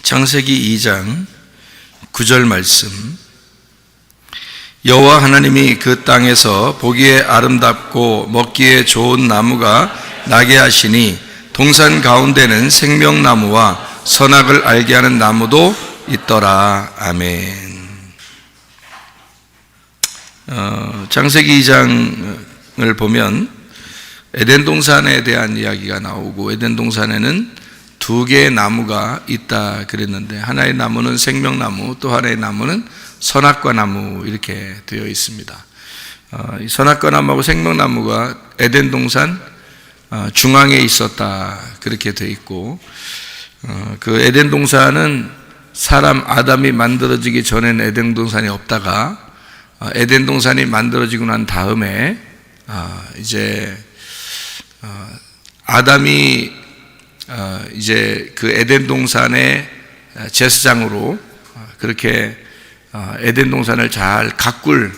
창세기 2장 9절 말씀. 여호와 하나님이 그 땅에서 보기에 아름답고 먹기에 좋은 나무가 나게 하시니 동산 가운데는 생명나무와 선악을 알게 하는 나무도 있더라. 아멘. 창세기 2장을 보면 에덴 동산에 대한 이야기가 나오고, 에덴 동산에는 두 개의 나무가 있다 그랬는데, 하나의 나무는 생명나무, 또 하나의 나무는 선악과 나무, 이렇게 되어 있습니다. 이 선악과 나무하고 생명나무가 에덴 동산 중앙에 있었다, 그렇게 되어 있고, 그 에덴 동산은 사람 아담이 만들어지기 전에는 에덴 동산이 없다가 에덴 동산이 만들어지고 난 다음에 이제 아담이 이제 그 에덴 동산의 제사장으로 그렇게 에덴 동산을 잘 가꿀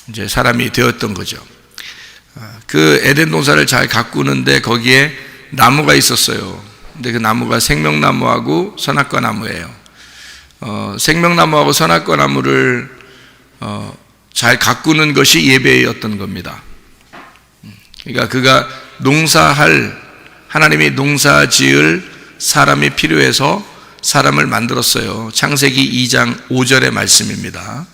이제 사람이 되었던 거죠. 그 에덴 동산을 잘 가꾸는데 거기에 나무가 있었어요. 근데 그 나무가 생명나무하고 선악과 나무예요. 생명나무하고 선악과 나무를 잘 가꾸는 것이 예배였던 겁니다. 그러니까 그가 하나님이 농사 지을 사람이 필요해서 사람을 만들었어요. 창세기 2장 5절의 말씀입니다.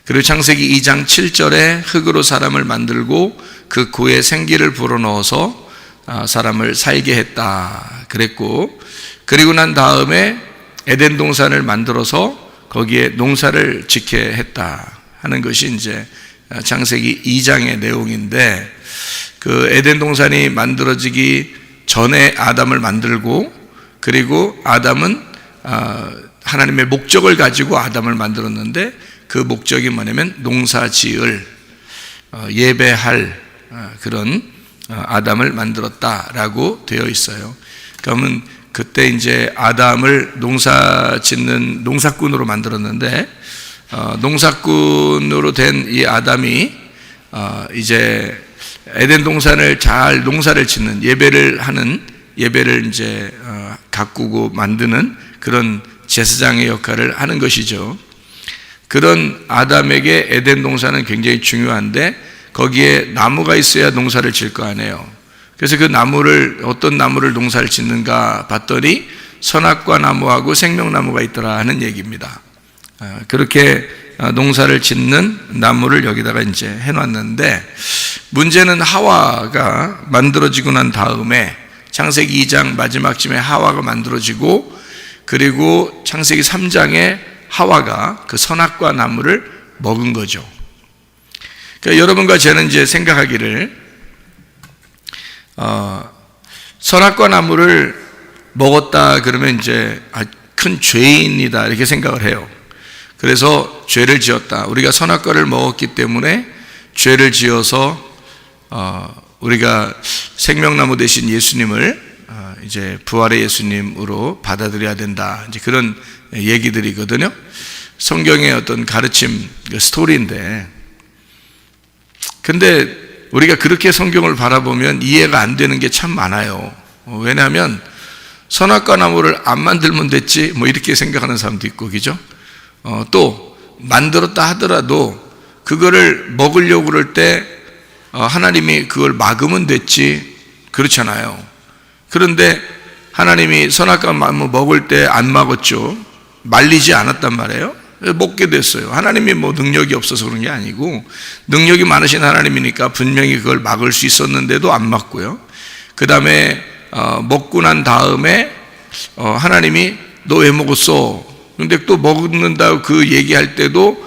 그리고 창세기 2장 7절에 흙으로 사람을 만들고 그 코에 생기를 불어넣어서 사람을 살게 했다 그랬고, 그리고 난 다음에 에덴 동산을 만들어서 거기에 농사를 짓게 했다 하는 것이 이제 창세기 2장의 내용인데, 그 에덴 동산이 만들어지기 전에 아담을 만들고, 그리고 아담은 하나님의 목적을 가지고 아담을 만들었는데, 그 목적이 뭐냐면 농사 지을, 예배할 그런 아담을 만들었다라고 되어 있어요. 그러면 그때 이제 아담을 농사 짓는 농사꾼으로 만들었는데, 농사꾼으로 된 이 아담이 이제 에덴 동산을 잘 농사를 짓는, 예배를 이제 가꾸고 만드는 그런 제사장의 역할을 하는 것이죠. 그런 아담에게 에덴 동산은 굉장히 중요한데, 거기에 나무가 있어야 농사를 질 거 아니에요. 그래서 그 어떤 나무를 농사를 짓는가 봤더니 선악과 나무하고 생명나무가 있더라 하는 얘기입니다. 그렇게 농사를 짓는 나무를 여기다가 이제 해놨는데, 문제는 하와가 만들어지고 난 다음에 창세기 2장 마지막쯤에 하와가 만들어지고, 그리고 창세기 3장에 하와가 그 선악과 나무를 먹은 거죠. 그러니까 여러분과 저는 이제 생각하기를, 선악과 나무를 먹었다 그러면 이제 큰 죄인이다 이렇게 생각을 해요. 그래서 죄를 지었다. 우리가 선악과를 먹었기 때문에 죄를 지어서 우리가 생명나무 대신 예수님을 이제 부활의 예수님으로 받아들여야 된다, 이제 그런 얘기들이거든요. 성경의 어떤 가르침 스토리인데, 근데 우리가 그렇게 성경을 바라보면 이해가 안 되는 게 참 많아요. 왜냐하면 선악과 나무를 안 만들면 됐지 뭐 이렇게 생각하는 사람도 있고, 그죠? 또 만들었다 하더라도 그거를 먹으려고 그럴 때 하나님이 그걸 막으면 됐지, 그렇잖아요. 그런데 하나님이 선악과 나무 먹을 때 안 막았죠. 말리지 않았단 말이에요. 먹게 됐어요. 하나님이 뭐 능력이 없어서 그런 게 아니고, 능력이 많으신 하나님이니까 분명히 그걸 막을 수 있었는데도 안 막고요. 그 다음에 먹고 난 다음에 하나님이 너 왜 먹었어? 근데 또 먹는다고 그 얘기할 때도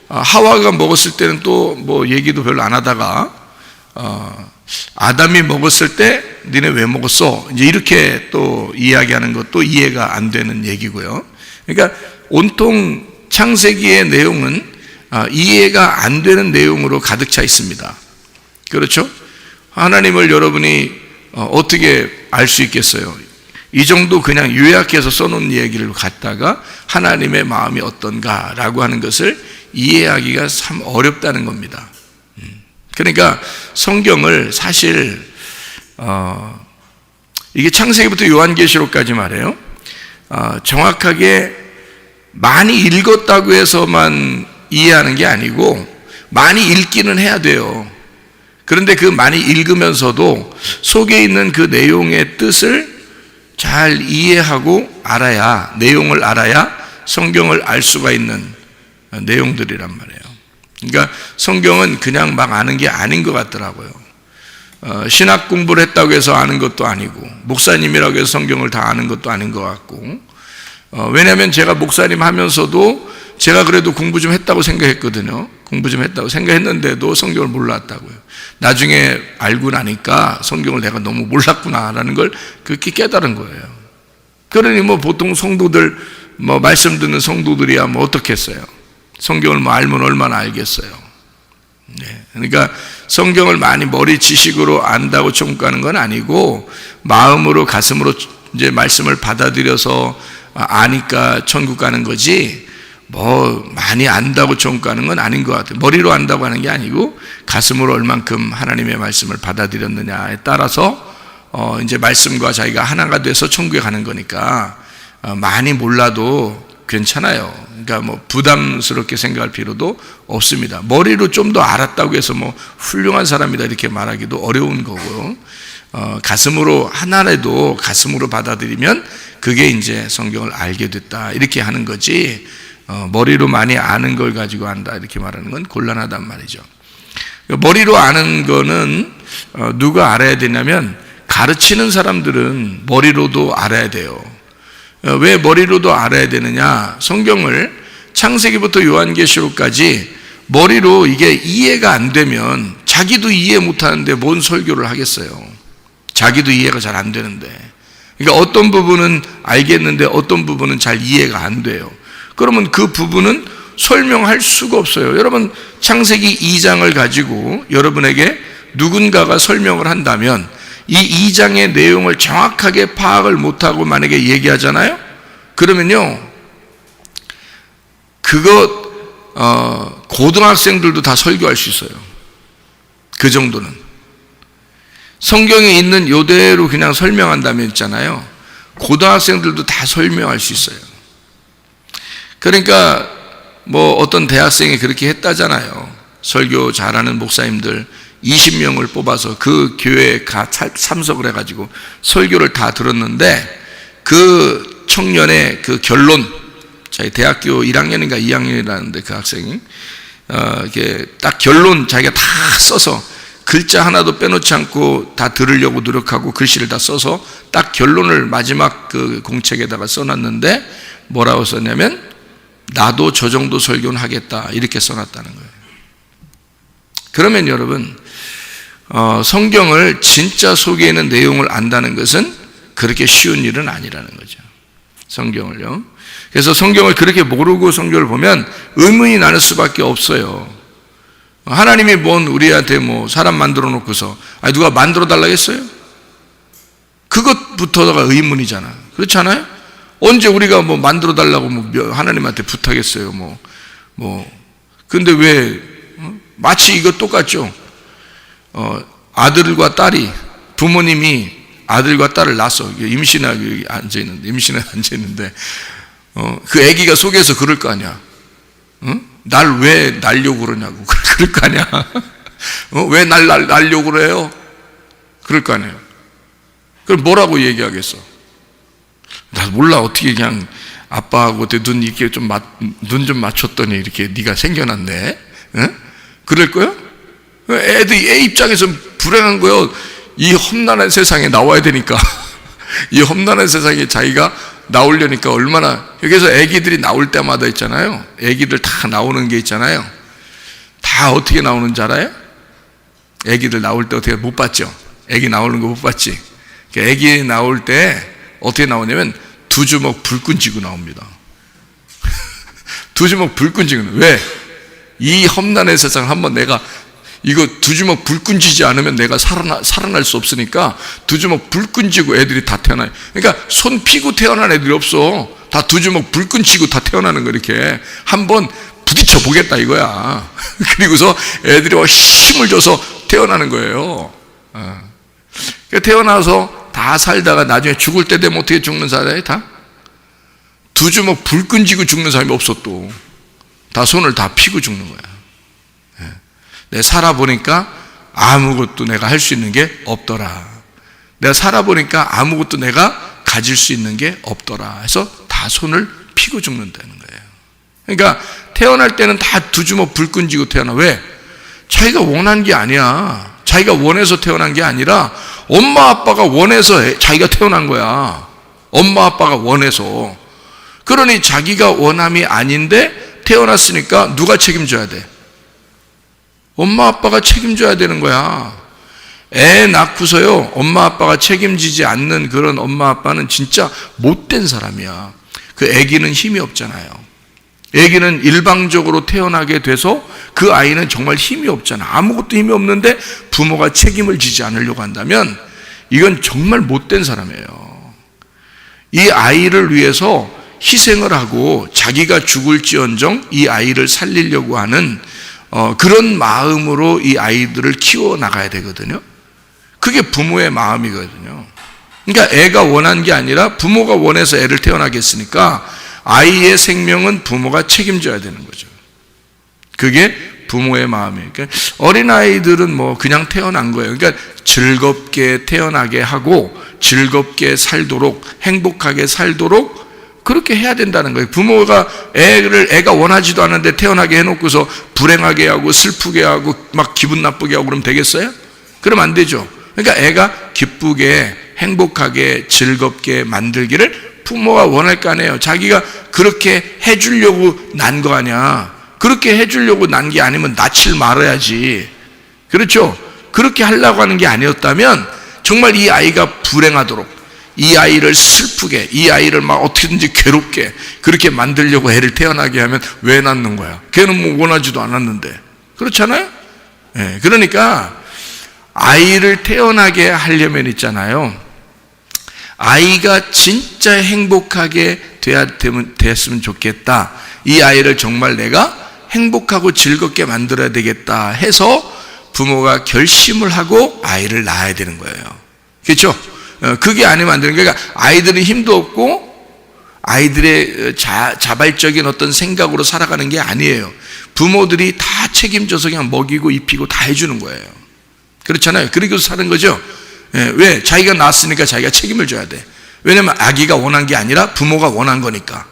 하와가 먹었을 때는 또 뭐 얘기도 별로 안 하다가 아담이 먹었을 때 니네 왜 먹었어? 이제 이렇게 또 이야기하는 것도 이해가 안 되는 얘기고요. 그러니까 온통 창세기의 내용은 이해가 안 되는 내용으로 가득 차 있습니다. 그렇죠? 하나님을 여러분이 어떻게 알 수 있겠어요? 이 정도 그냥 요약해서 써놓은 얘기를 갖다가 하나님의 마음이 어떤가라고 하는 것을 이해하기가 참 어렵다는 겁니다. 그러니까 성경을 사실 이게 창세기부터 요한계시록까지 말해요. 정확하게 많이 읽었다고 해서만 이해하는 게 아니고 많이 읽기는 해야 돼요. 그런데 그 많이 읽으면서도 속에 있는 그 내용의 뜻을 잘 이해하고 알아야, 내용을 알아야 성경을 알 수가 있는 내용들이란 말이에요. 그러니까 성경은 그냥 막 아는 게 아닌 것 같더라고요. 신학 공부를 했다고 해서 아는 것도 아니고, 목사님이라고 해서 성경을 다 아는 것도 아닌 것 같고, 왜냐하면 제가 목사님 하면서도 제가 그래도 공부 좀 했다고 생각했거든요. 공부 좀 했다고 생각했는데도 성경을 몰랐다고요. 나중에 알고 나니까 성경을 내가 너무 몰랐구나라는 걸 그렇게 깨달은 거예요. 그러니 뭐 보통 성도들, 뭐 말씀 듣는 성도들이야 뭐 어떻겠어요? 성경을 뭐 알면 얼마나 알겠어요. 네. 그러니까 성경을 많이 머리 지식으로 안다고 천국 가는 건 아니고, 마음으로, 가슴으로 이제 말씀을 받아들여서 아니까 천국 가는 거지, 뭐 많이 안다고 천국 가는 건 아닌 것 같아요. 머리로 안다고 하는 게 아니고 가슴으로 얼만큼 하나님의 말씀을 받아들였느냐에 따라서 이제 말씀과 자기가 하나가 돼서 천국에 가는 거니까 많이 몰라도 괜찮아요. 그러니까 뭐 부담스럽게 생각할 필요도 없습니다. 머리로 좀 더 알았다고 해서 뭐 훌륭한 사람이다 이렇게 말하기도 어려운 거고요. 가슴으로, 하나라도 가슴으로 받아들이면 그게 이제 성경을 알게 됐다 이렇게 하는 거지, 머리로 많이 아는 걸 가지고 안다 이렇게 말하는 건 곤란하단 말이죠. 머리로 아는 거는 누가 알아야 되냐면, 가르치는 사람들은 머리로도 알아야 돼요. 왜 머리로도 알아야 되느냐? 성경을 창세기부터 요한계시록까지 머리로 이게 이해가 안 되면 자기도 이해 못하는데 뭔 설교를 하겠어요. 자기도 이해가 잘 안 되는데. 그러니까 어떤 부분은 알겠는데 어떤 부분은 잘 이해가 안 돼요. 그러면 그 부분은 설명할 수가 없어요. 여러분, 창세기 2장을 가지고 여러분에게 누군가가 설명을 한다면 이 2장의 내용을 정확하게 파악을 못하고 만약에 얘기하잖아요? 그러면요, 그거 고등학생들도 다 설교할 수 있어요. 그 정도는. 성경에 있는 요대로 그냥 설명한다면 있잖아요, 고등학생들도 다 설명할 수 있어요. 그러니까 뭐 어떤 대학생이 그렇게 했다잖아요. 설교 잘하는 목사님들 20명을 뽑아서 그 교회에 참석을 해가지고 설교를 다 들었는데, 그 청년의 그 결론, 자기 대학교 1학년인가 2학년이라는데 그 학생이 이렇게 딱 결론 자기가 다 써서, 글자 하나도 빼놓지 않고 다 들으려고 노력하고 글씨를 다 써서 딱 결론을 마지막 그 공책에다가 써놨는데, 뭐라고 썼냐면 나도 저 정도 설교는 하겠다 이렇게 써놨다는 거예요. 그러면 여러분, 성경을 진짜 속에 있는 내용을 안다는 것은 그렇게 쉬운 일은 아니라는 거죠. 성경을요. 그래서 성경을 그렇게 모르고 성경을 보면 의문이 나는 수밖에 없어요. 하나님이 뭔 우리한테 뭐 사람 만들어 놓고서 누가 만들어 달라고 했어요? 그것부터가 의문이잖아. 그렇지 않아요? 언제 우리가 뭐 만들어 달라고 뭐 하나님한테 부탁했어요? 근데 왜 마치 이거 똑같죠? 아들과 딸이, 부모님이 아들과 딸을 낳았어. 임신하고 앉아있는데, 그 아기가 속에서 그럴 거 아니야. 날 왜 낳으려고 그러냐고. 그럴 거 아니야. 왜 날 낳으려고 그래요? 그럴 거 아니에요. 그럼 뭐라고 얘기하겠어? 나 몰라. 어떻게 그냥 아빠하고 눈 이렇게 눈 좀 맞췄더니 이렇게 네가 생겨났네. 그럴 거야? 애 입장에서 불행한 거예요. 이 험난한 세상에 나와야 되니까. 이 험난한 세상에 자기가 나오려니까 얼마나. 여기서 애기들이 나올 때마다 있잖아요, 애기들 다 나오는 게 있잖아요. 다 어떻게 나오는지 알아요? 애기들 나올 때 어떻게, 못 봤죠? 애기 나오는 거 못 봤지? 애기 나올 때 어떻게 나오냐면 두 주먹 불끈 쥐고 나옵니다. 두 주먹 불끈 쥐고. 왜? 이 험난한 세상 한번 내가 이거 두 주먹 불끈 쥐지 않으면 내가 살아날 수 없으니까 두 주먹 불끈 쥐고 애들이 다 태어나요. 그러니까 손 피고 태어난 애들이 없어. 다 두 주먹 불끈 쥐고 다 태어나는 거. 이렇게 한번 부딪혀 보겠다 이거야. 그리고서 애들이 힘을 줘서 태어나는 거예요. 태어나서 다 살다가 나중에 죽을 때 되면 어떻게 죽는 사람이 다? 두 주먹 불 끈지고 죽는 사람이 없어. 또 다 손을 다 피고 죽는 거야. 내가 살아보니까 아무것도 내가 할 수 있는 게 없더라. 내가 살아보니까 아무것도 내가 가질 수 있는 게 없더라 해서 다 손을 피고 죽는다는 거예요. 그러니까 태어날 때는 다 두 주먹 불 끈지고 태어나. 왜? 자기가 원한 게 아니야. 자기가 원해서 태어난 게 아니라 엄마 아빠가 원해서 자기가 태어난 거야. 엄마 아빠가 원해서. 그러니 자기가 원함이 아닌데 태어났으니까 누가 책임져야 돼? 엄마 아빠가 책임져야 되는 거야. 애 낳고서요 엄마 아빠가 책임지지 않는 그런 엄마 아빠는 진짜 못된 사람이야. 그 애기는 힘이 없잖아요. 애기는 일방적으로 태어나게 돼서 그 아이는 정말 힘이 없잖아. 아무것도 힘이 없는데 부모가 책임을 지지 않으려고 한다면 이건 정말 못된 사람이에요. 이 아이를 위해서 희생을 하고 자기가 죽을지언정 이 아이를 살리려고 하는 그런 마음으로 이 아이들을 키워나가야 되거든요. 그게 부모의 마음이거든요. 그러니까 애가 원한 게 아니라 부모가 원해서 애를 태어나게 했으니까 아이의 생명은 부모가 책임져야 되는 거죠. 그게 부모의 마음이에요. 그러니까 어린아이들은 뭐 그냥 태어난 거예요. 그러니까 즐겁게 태어나게 하고 즐겁게 살도록, 행복하게 살도록 그렇게 해야 된다는 거예요. 부모가 애가 원하지도 않은데 태어나게 해놓고서 불행하게 하고 슬프게 하고 막 기분 나쁘게 하고 그러면 되겠어요? 그러면 안 되죠. 그러니까 애가 기쁘게 행복하게 즐겁게 만들기를 부모가 원할 거 아니에요. 자기가 그렇게 해주려고 난 거 아니야. 그렇게 해주려고 난 게 아니면 낳질 말아야지. 그렇죠? 그렇게 하려고 하는 게 아니었다면 정말 이 아이가 불행하도록, 이 아이를 슬프게, 이 아이를 막 어떻게든지 괴롭게 그렇게 만들려고 애를 태어나게 하면 왜 낳는 거야? 걔는 뭐 원하지도 않았는데. 그렇잖아요? 네, 그러니까 아이를 태어나게 하려면 있잖아요. 아이가 진짜 행복하게 됐으면 좋겠다. 이 아이를 정말 내가 행복하고 즐겁게 만들어야 되겠다 해서 부모가 결심을 하고 아이를 낳아야 되는 거예요. 그렇죠? 그게 아니면 안 되는 거예요. 그러니까 아이들은 힘도 없고 아이들의 자발적인 어떤 생각으로 살아가는 게 아니에요. 부모들이 다 책임져서 그냥 먹이고 입히고 다 해주는 거예요. 그렇잖아요. 그리고 사는 거죠. 왜? 자기가 낳았으니까 자기가 책임을 져야 돼. 왜냐면 아기가 원한 게 아니라 부모가 원한 거니까.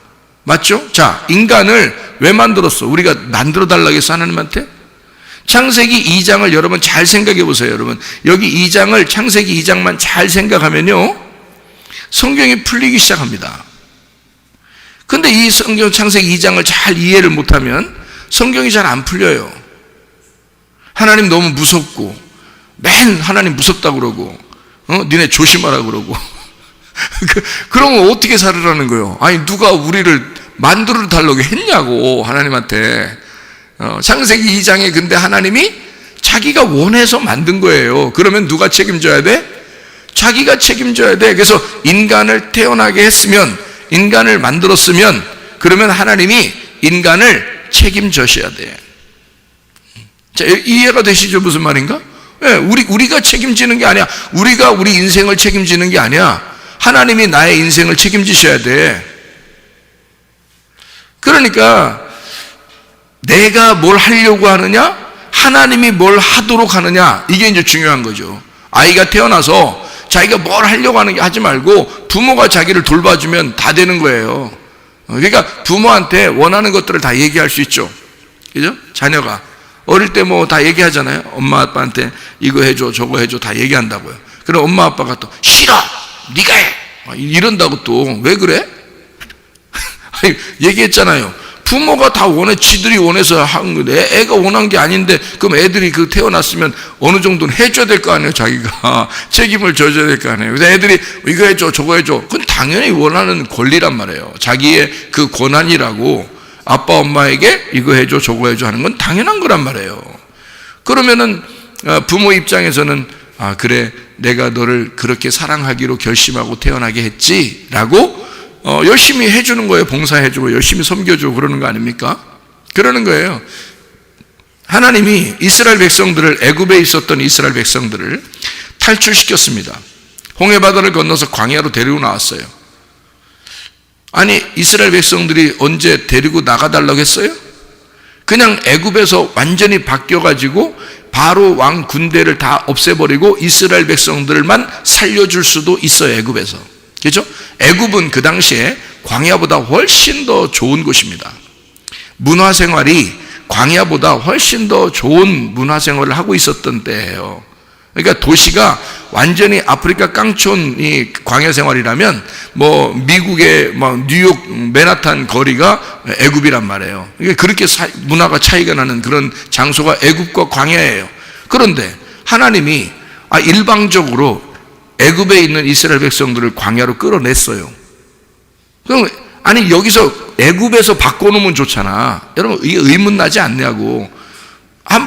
맞죠? 자, 인간을 왜 만들었어? 우리가 만들어 달라고 했어, 하나님한테? 창세기 2장을 여러분 잘 생각해 보세요. 여러분 여기 2장을 창세기 2장만 잘 생각하면요 성경이 풀리기 시작합니다. 근데 이 성경 창세기 2장을 잘 이해를 못하면 성경이 잘 안 풀려요. 하나님 너무 무섭고 맨 하나님 무섭다고 그러고 니네 조심하라 그러고 그러면 어떻게 살으라는 거예요? 아니 누가 우리를 만들어 달라고 했냐고 하나님한테. 창세기 2장에 근데 하나님이 자기가 원해서 만든 거예요. 그러면 누가 책임져야 돼? 자기가 책임져야 돼. 그래서 인간을 태어나게 했으면, 인간을 만들었으면 그러면 하나님이 인간을 책임져셔야 돼. 자, 이해가 되시죠? 무슨 말인가? 네, 우리가 책임지는 게 아니야. 우리가 우리 인생을 책임지는 게 아니야. 하나님이 나의 인생을 책임지셔야 돼. 그러니까 내가 뭘 하려고 하느냐, 하나님이 뭘 하도록 하느냐, 이게 이제 중요한 거죠. 아이가 태어나서 자기가 뭘 하려고 하는 게 하지 말고 부모가 자기를 돌봐주면 다 되는 거예요. 그러니까 부모한테 원하는 것들을 다 얘기할 수 있죠. 그죠? 자녀가 어릴 때 뭐 다 얘기하잖아요. 엄마 아빠한테 이거 해줘 저거 해줘 다 얘기한다고요. 그럼 엄마 아빠가 또 싫어 네가 해 이런다고 또 왜 그래? 얘기했잖아요. 부모가 다 지들이 원해서 한 건데 애가 원한 게 아닌데 그럼 애들이 태어났으면 어느 정도는 해줘야 될 거 아니에요. 자기가 책임을 져줘야 될 거 아니에요. 그래서 애들이 이거 해줘 저거 해줘 그건 당연히 원하는 권리란 말이에요. 자기의 그 권한이라고 아빠 엄마에게 이거 해줘 저거 해줘 하는 건 당연한 거란 말이에요. 그러면은 부모 입장에서는 아 그래 내가 너를 그렇게 사랑하기로 결심하고 태어나게 했지 라고 열심히 해주는 거예요. 봉사해주고 열심히 섬겨주고 그러는 거 아닙니까? 그러는 거예요. 하나님이 이스라엘 백성들을, 애굽에 있었던 이스라엘 백성들을 탈출시켰습니다. 홍해바다를 건너서 광야로 데리고 나왔어요. 아니 이스라엘 백성들이 언제 데리고 나가달라고 했어요? 그냥 애굽에서 완전히 바뀌어가지고 바로 왕 군대를 다 없애버리고 이스라엘 백성들만 살려줄 수도 있어요. 애굽에서. 그렇죠? 애굽은 그 당시에 광야보다 훨씬 더 좋은 곳입니다. 문화생활이 광야보다 훨씬 더 좋은 문화생활을 하고 있었던 때예요. 그러니까 도시가 완전히 아프리카 깡촌이 광야 생활이라면 뭐 미국의 뭐 뉴욕 맨하탄 거리가 애굽이란 말이에요. 그러니까 그렇게 문화가 차이가 나는 그런 장소가 애굽과 광야예요. 그런데 하나님이 일방적으로 애굽에 있는 이스라엘 백성들을 광야로 끌어냈어요. 그럼 아니 여기서 애굽에서 바꿔놓으면 좋잖아. 여러분 이게 의문나지 않냐고.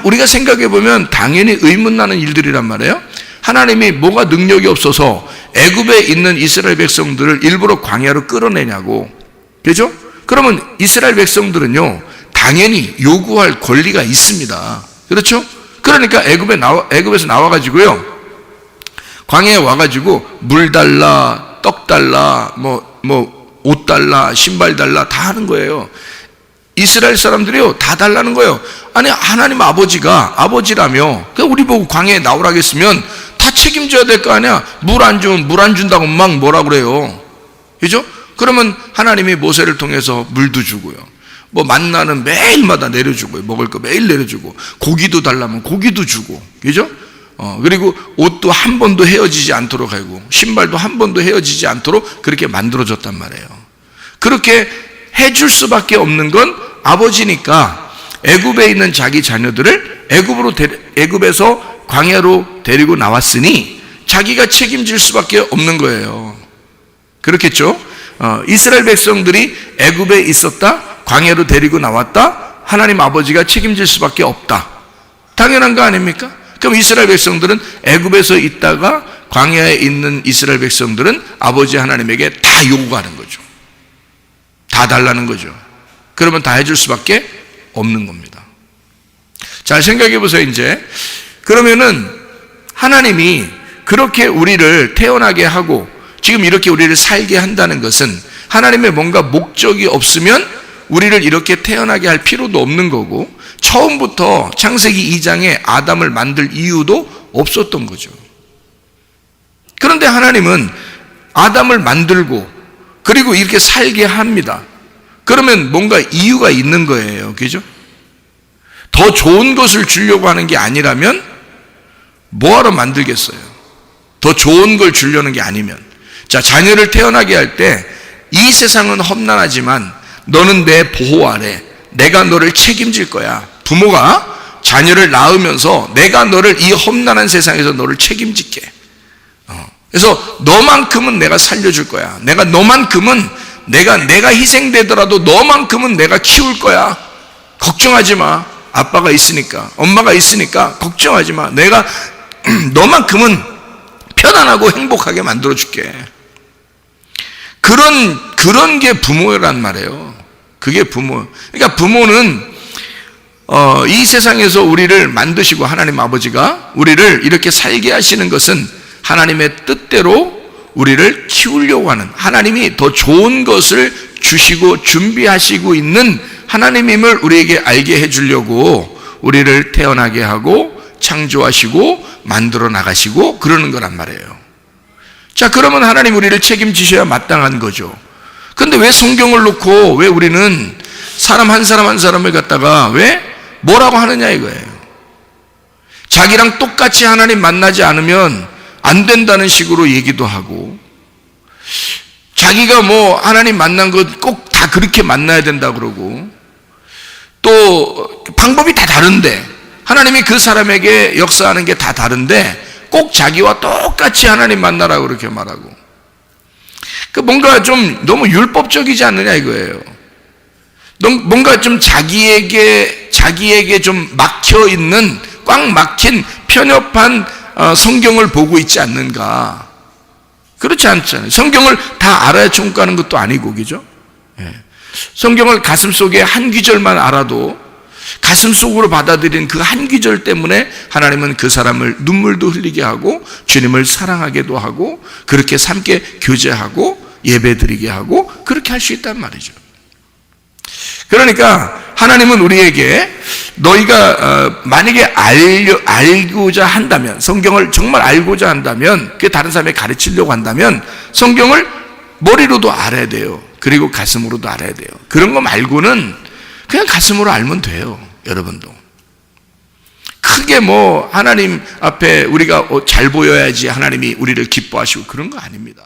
우리가 생각해 보면 당연히 의문나는 일들이란 말이에요. 하나님이 뭐가 능력이 없어서 애굽에 있는 이스라엘 백성들을 일부러 광야로 끌어내냐고. 그렇죠? 그러면 이스라엘 백성들은요 당연히 요구할 권리가 있습니다. 그렇죠? 그러니까 애굽에서 나와가지고요 광야에 와가지고 물 달라, 떡 달라, 옷 달라, 신발 달라 다 하는 거예요. 이스라엘 사람들이요 다 달라는 거예요. 아니 하나님 아버지라며 우리 보고 광야에 나오라고 했으면 다 책임져야 될 거 아니야. 물 안 준다고 막 뭐라 그래요. 그죠? 그러면 하나님이 모세를 통해서 물도 주고요. 뭐 만나는 매일마다 내려주고요. 먹을 거 매일 내려주고 고기도 달라면 고기도 주고. 그죠? 그리고 옷도 한 번도 헤어지지 않도록 하고 신발도 한 번도 헤어지지 않도록 그렇게 만들어줬단 말이에요. 그렇게 해줄 수밖에 없는 건 아버지니까 애굽에 있는 자기 자녀들을 애굽에서 광야로 데리고 나왔으니 자기가 책임질 수밖에 없는 거예요. 그렇겠죠? 이스라엘 백성들이 애굽에 있었다, 광야로 데리고 나왔다, 하나님 아버지가 책임질 수밖에 없다. 당연한 거 아닙니까? 그럼 이스라엘 백성들은 애굽에서 있다가 광야에 있는 이스라엘 백성들은 아버지 하나님에게 다 요구하는 거죠. 다 달라는 거죠. 그러면 다 해줄 수밖에 없는 겁니다. 잘 생각해 보세요. 이제 그러면은 하나님이 그렇게 우리를 태어나게 하고 지금 이렇게 우리를 살게 한다는 것은 하나님의 뭔가 목적이 없으면 우리를 이렇게 태어나게 할 필요도 없는 거고 처음부터 창세기 2장에 아담을 만들 이유도 없었던 거죠. 그런데 하나님은 아담을 만들고 그리고 이렇게 살게 합니다. 그러면 뭔가 이유가 있는 거예요. 그죠? 더 좋은 것을 주려고 하는 게 아니라면 뭐하러 만들겠어요? 더 좋은 걸 주려는 게 아니면. 자, 자녀를 태어나게 할 때 이 세상은 험난하지만 너는 내 보호 아래 내가 너를 책임질 거야. 부모가 자녀를 낳으면서 내가 너를 이 험난한 세상에서 너를 책임질게. 그래서 너만큼은 내가 살려줄 거야. 내가 너만큼은 내가 희생되더라도 너만큼은 내가 키울 거야. 걱정하지 마. 아빠가 있으니까, 엄마가 있으니까 걱정하지 마. 내가 너만큼은 편안하고 행복하게 만들어 줄게. 그런 게 부모란 말이에요. 그게 부모. 그러니까 부모는 이 세상에서 우리를 만드시고 하나님 아버지가 우리를 이렇게 살게 하시는 것은 하나님의 뜻대로 우리를 키우려고 하는, 하나님이 더 좋은 것을 주시고 준비하시고 있는 하나님임을 우리에게 알게 해주려고 우리를 태어나게 하고 창조하시고 만들어 나가시고 그러는 거란 말이에요. 자, 그러면 하나님 우리를 책임지셔야 마땅한 거죠. 근데 왜 성경을 놓고 왜 우리는 사람 한 사람을 갖다가 왜 뭐라고 하느냐 이거예요. 자기랑 똑같이 하나님 만나지 않으면 안 된다는 식으로 얘기도 하고, 자기가 뭐 하나님 만난 것 꼭 다 그렇게 만나야 된다 그러고, 또 방법이 다 다른데 하나님이 그 사람에게 역사하는 게 다 다른데 꼭 자기와 똑같이 하나님 만나라고 그렇게 말하고, 그 뭔가 좀 너무 율법적이지 않느냐 이거예요. 뭔가 좀 자기에게 좀 막혀 있는, 꽉 막힌 편협한 성경을 보고 있지 않는가. 그렇지 않잖아요. 성경을 다 알아야 총가는 것도 아니고, 그죠? 성경을 가슴속에 한 귀절만 알아도 가슴속으로 받아들인 그 한 귀절 때문에 하나님은 그 사람을 눈물도 흘리게 하고 주님을 사랑하게도 하고 그렇게 삶게 교제하고 예배 드리게 하고 그렇게 할 수 있단 말이죠. 그러니까 하나님은 우리에게 너희가 만약에 알고자 한다면, 성경을 정말 알고자 한다면, 그게 다른 사람에게 가르치려고 한다면 성경을 머리로도 알아야 돼요. 그리고 가슴으로도 알아야 돼요. 그런 거 말고는 그냥 가슴으로 알면 돼요. 여러분도 크게 뭐 하나님 앞에 우리가 잘 보여야지 하나님이 우리를 기뻐하시고 그런 거 아닙니다.